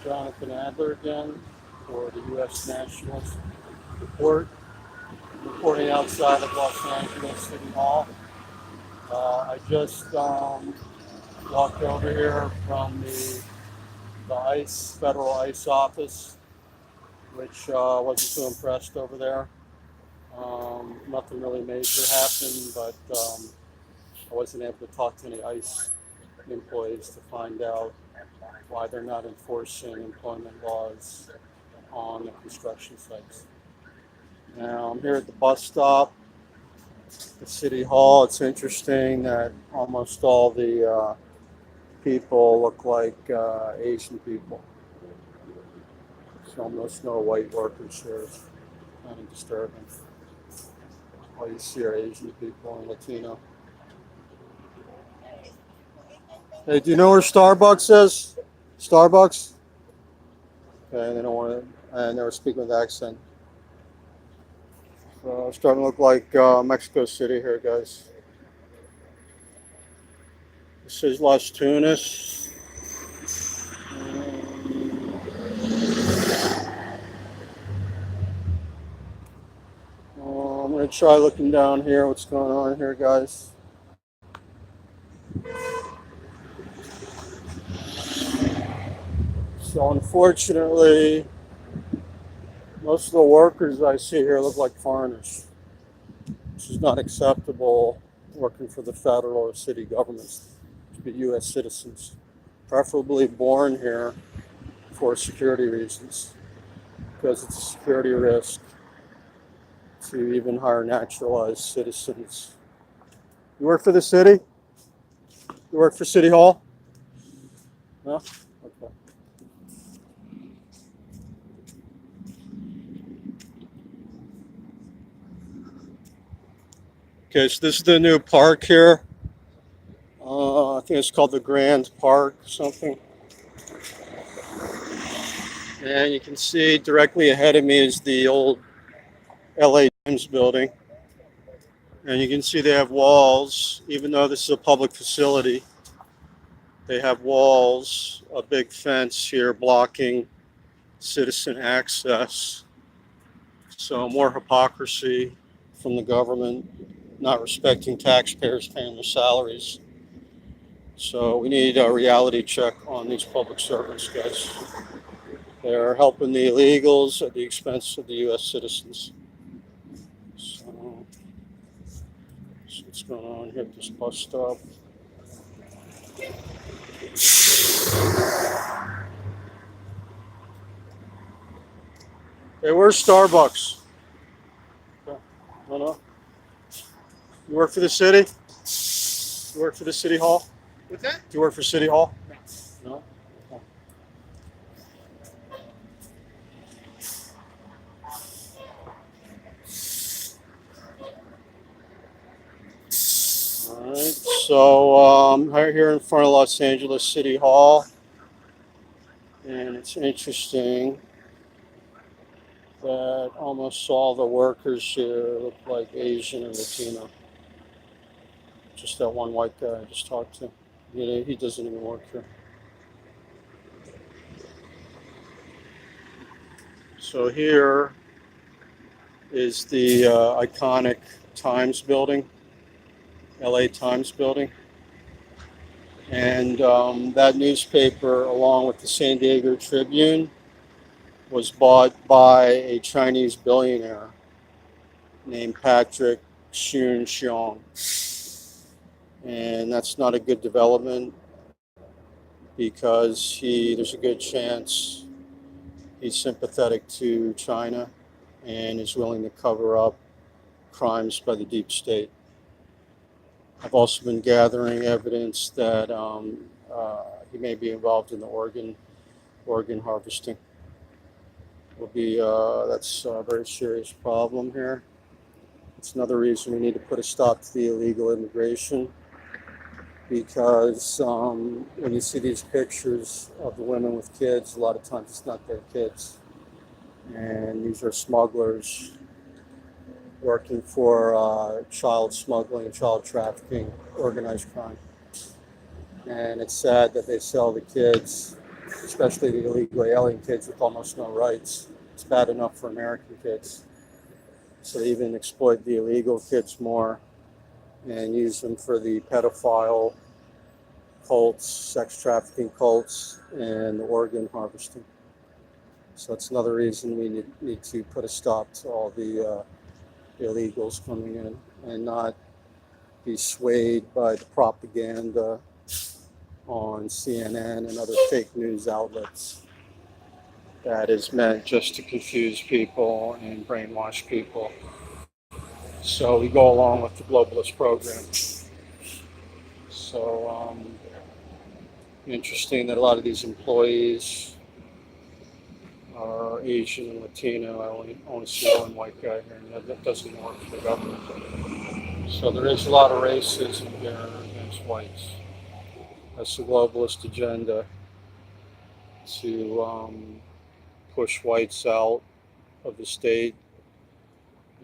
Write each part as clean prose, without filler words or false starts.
Jonathan Adler again for the U.S. Nationals Report, reporting outside of Los Angeles City Hall. I just walked over here from the ICE, Federal ICE office, which wasn't too impressed over there. Nothing really major happened, but I wasn't able to talk to any ICE employees to find out why they're not enforcing employment laws on the construction sites. Now I'm here at the bus stop, the city hall. It's interesting that almost all the people look like Asian people. There's almost no white workers here. It's kind of disturbing. All you see are Asian people and Latino. Hey, do you know where Starbucks is? Starbucks? Okay, they don't want to, and they were speaking with accent. So it's starting to look like Mexico City here, guys. This is Las Tunas. I'm going to try looking down here. What's going on here, guys? So unfortunately, most of the workers I see here look like foreigners. This is not acceptable working for the federal or city governments to be U.S. citizens, preferably born here for security reasons, because it's a security risk to even hire naturalized citizens. You work for the city? You work for City Hall? No? Okay. Okay, so this is the new park here. I think it's called the Grand Park or something. And you can see directly ahead of me is the old LA Times building. And you can see they have walls, even though this is a public facility. They have walls, a big fence here blocking citizen access. So more hypocrisy from the government, not respecting taxpayers paying their salaries. So we need a reality check on these public servants, guys. They're helping the illegals at the expense of the U.S. citizens. So what's going on here at this bus stop? Hey, where's Starbucks? No. You work for the city? You work for the city hall? What's that? Do you work for City Hall? No. No? All right, so right here in front of Los Angeles City Hall, and it's interesting that almost all the workers here look like Asian and Latino. Just that one white guy I just talked to. He doesn't even work here. So here is the iconic Times building, LA Times building. And that newspaper, along with the San Diego Tribune, was bought by a Chinese billionaire named Patrick Soon-Shiong. And that's not a good development because there's a good chance he's sympathetic to China and is willing to cover up crimes by the deep state. I've also been gathering evidence that he may be involved in the organ harvesting. That's a very serious problem here. It's another reason we need to put a stop to the illegal immigration, because when you see these pictures of the women with kids, a lot of times it's not their kids. And these are smugglers working for child smuggling, child trafficking, organized crime. And it's sad that they sell the kids especially the illegal alien kids with almost no rights. It's bad enough for American kids. So they even exploit the illegal kids more and use them for the pedophile cults, sex trafficking cults, and organ harvesting. So that's another reason we need to put a stop to all the illegals coming in and not be swayed by the propaganda on CNN and other fake news outlets that is meant just to confuse people and brainwash people. So we go along with the globalist program. So interesting that a lot of these employees are Asian and Latino. I only see one white guy here, and that doesn't work for the government. So there is a lot of racism here against whites. That's the globalist agenda to push whites out of the state.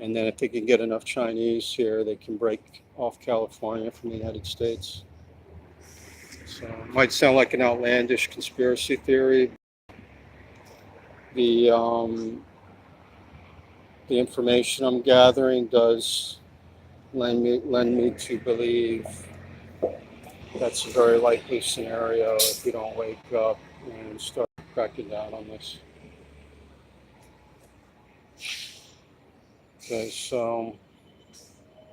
And then if they can get enough Chinese here, they can break off California from the United States. So it might sound like an outlandish conspiracy theory. The information I'm gathering does lend me to believe that's a very likely scenario if we don't wake up and start cracking down on this. Okay, so I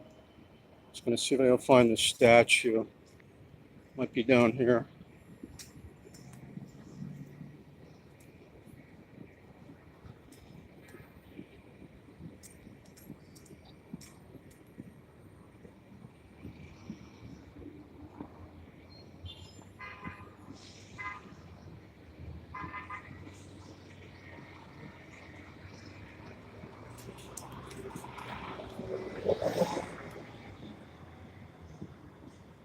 was going to see if I can find the statue. Might be down here.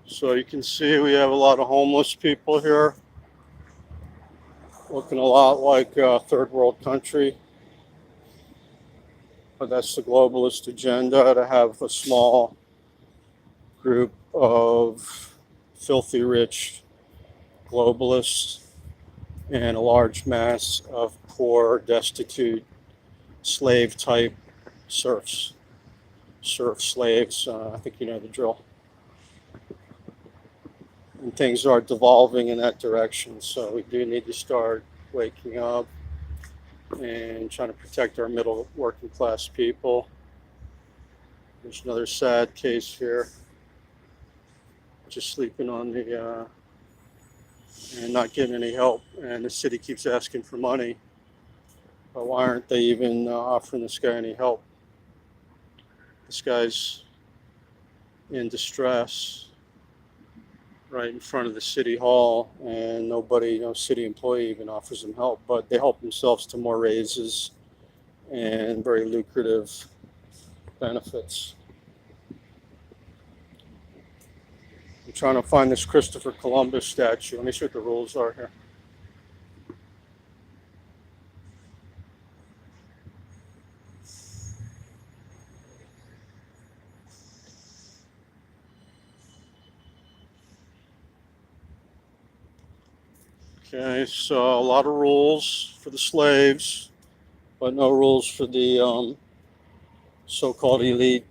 So you can see we have a lot of homeless people here, looking a lot like a third world country. But that's the globalist agenda, to have a small group of filthy rich globalists and a large mass of poor, destitute, slave type serfs, serf slaves. I think you know the drill. And things are devolving in that direction. So we do need to start waking up and trying to protect our middle working class people. There's another sad case here, just sleeping on the and not getting any help. And the city keeps asking for money, but why aren't they even offering this guy any help? This guy's in distress right in front of the city hall, and nobody, no city employee even offers him help, but they help themselves to more raises and very lucrative benefits. I'm trying to find this Christopher Columbus statue. Let me see what the rules are here. Okay, so a lot of rules for the slaves, but no rules for the so-called elite.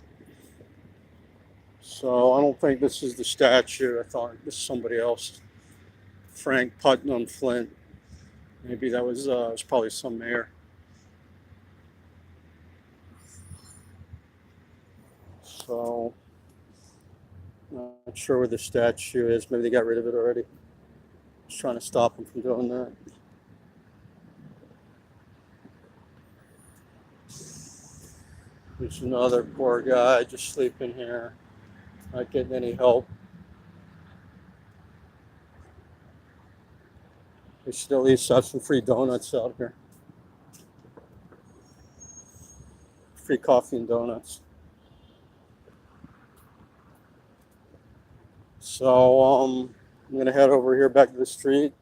So I don't think this is the statue. I thought this is somebody else. Frank Putnam Flint. Maybe that was probably some mayor. So not sure where the statue is. Maybe they got rid of it already. Just trying to stop them from doing that. There's another poor guy just sleeping here, not getting any help. They should at least have some free donuts out here. Free coffee and donuts. So I'm gonna head over here back to the street.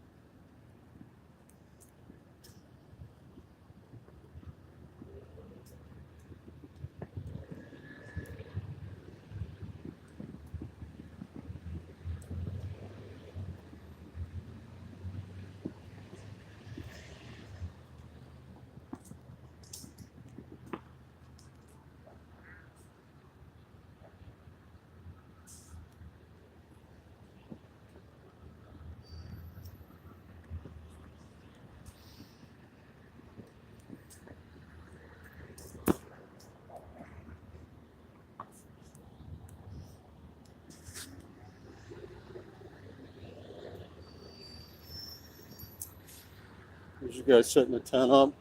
There's you guys setting the tent up.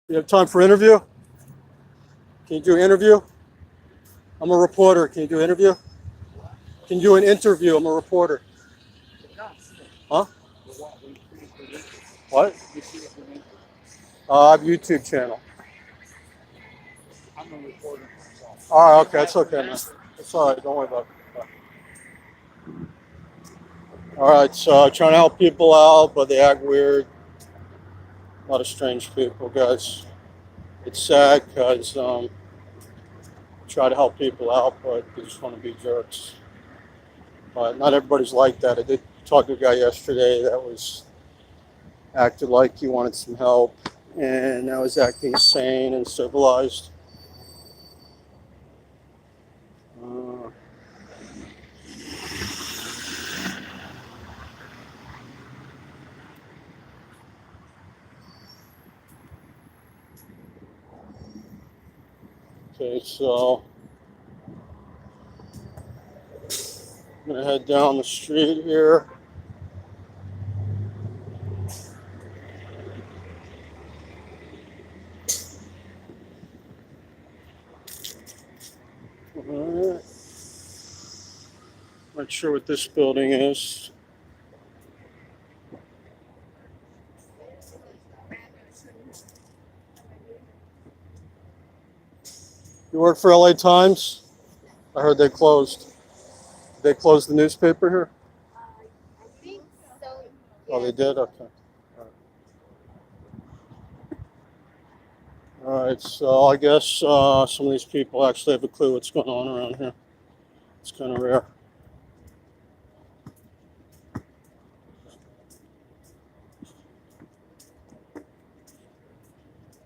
You have time for interview? Can you do an interview? I'm a reporter. Can you do an interview? Can you do an interview? I'm a reporter. Huh? What? I have a YouTube channel. I'm a reporter myself. All right, okay, that's okay, man. It's all right. Don't worry about it. All right, so trying to help people out, but they act weird. A lot of strange people, guys. It's sad because try to help people out, but they just want to be jerks. But not everybody's like that. I did talk to a guy yesterday that was acted like he wanted some help, and I was acting sane and civilized. Okay, so I'm gonna head down the street here. Alright. Not sure what this building is. You work for LA Times? I heard they closed. They closed the newspaper here? I think so. Oh, they did? Okay. All right, so I guess some of these people actually have a clue what's going on around here. It's kind of rare.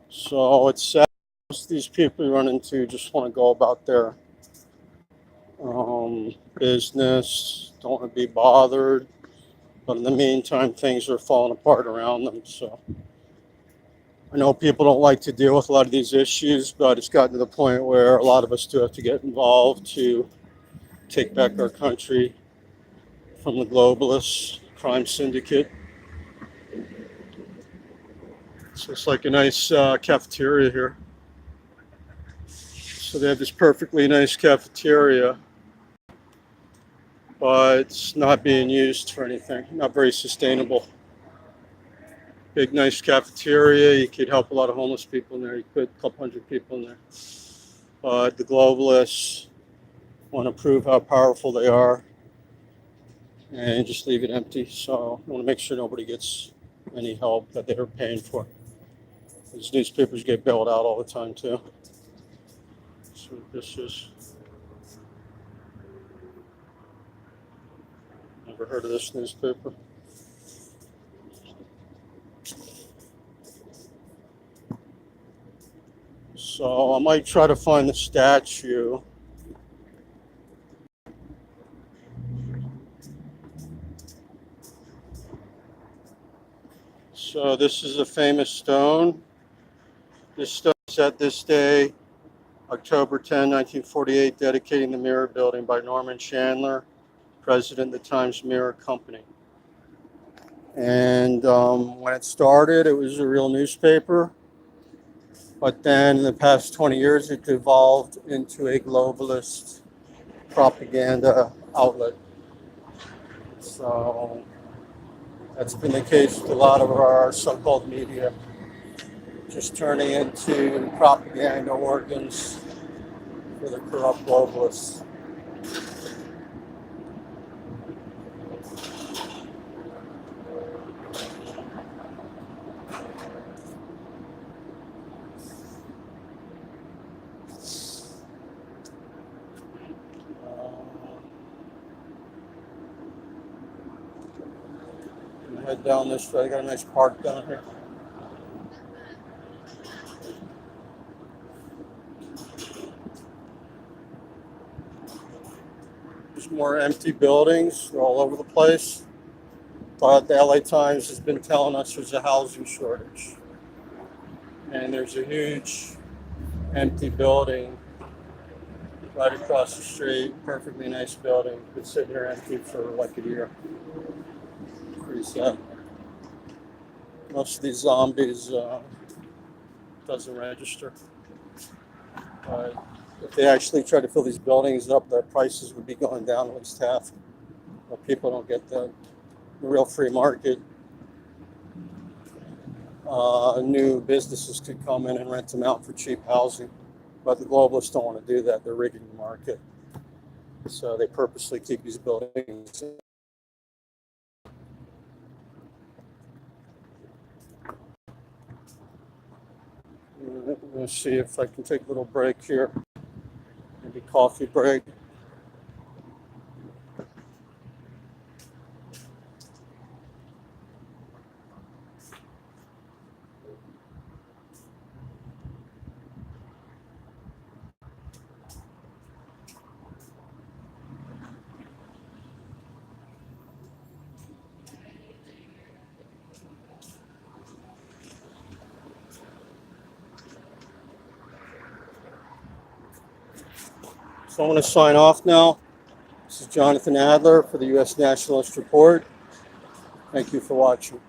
So it's sad. Most of these people you run into just want to go about their business, don't want to be bothered. But in the meantime, things are falling apart around them. So I know people don't like to deal with a lot of these issues, but it's gotten to the point where a lot of us do have to get involved to take back our country from the globalist crime syndicate. So it's like a nice cafeteria here. So they have this perfectly nice cafeteria, but it's not being used for anything, not very sustainable. Big, nice cafeteria. You could help a lot of homeless people in there. You could, a couple hundred people in there. But the globalists want to prove how powerful they are and just leave it empty. So I want to make sure nobody gets any help that they're paying for. These newspapers get bailed out all the time too. So this is, never heard of this newspaper. So I might try to find the statue. So this is a famous stone. This stone is at this day, October 10, 1948, dedicating the Mirror Building by Norman Chandler, president of the Times Mirror Company. And when it started, it was a real newspaper. But then in the past 20 years, it evolved into a globalist propaganda outlet. So that's been the case with a lot of our so-called media, just turning into propaganda organs for the corrupt globalists. Head down this way. I got a nice park down here. There's more empty buildings. They're all over the place. But the LA Times has been telling us there's a housing shortage. And there's a huge empty building right across the street. Perfectly nice building. Been sitting here empty for like a year. Pretty sad. Most of these zombies doesn't register. If they actually try to fill these buildings up, their prices would be going down at least half. But people don't get the real free market. New businesses could come in and rent them out for cheap housing. But the globalists don't want to do that. They're rigging the market. So they purposely keep these buildings. Let's see if I can take a little break here. Maybe coffee break. So I'm going to sign off now. This is Jonathan Adler for the U.S. Nationalist Report. Thank you for watching.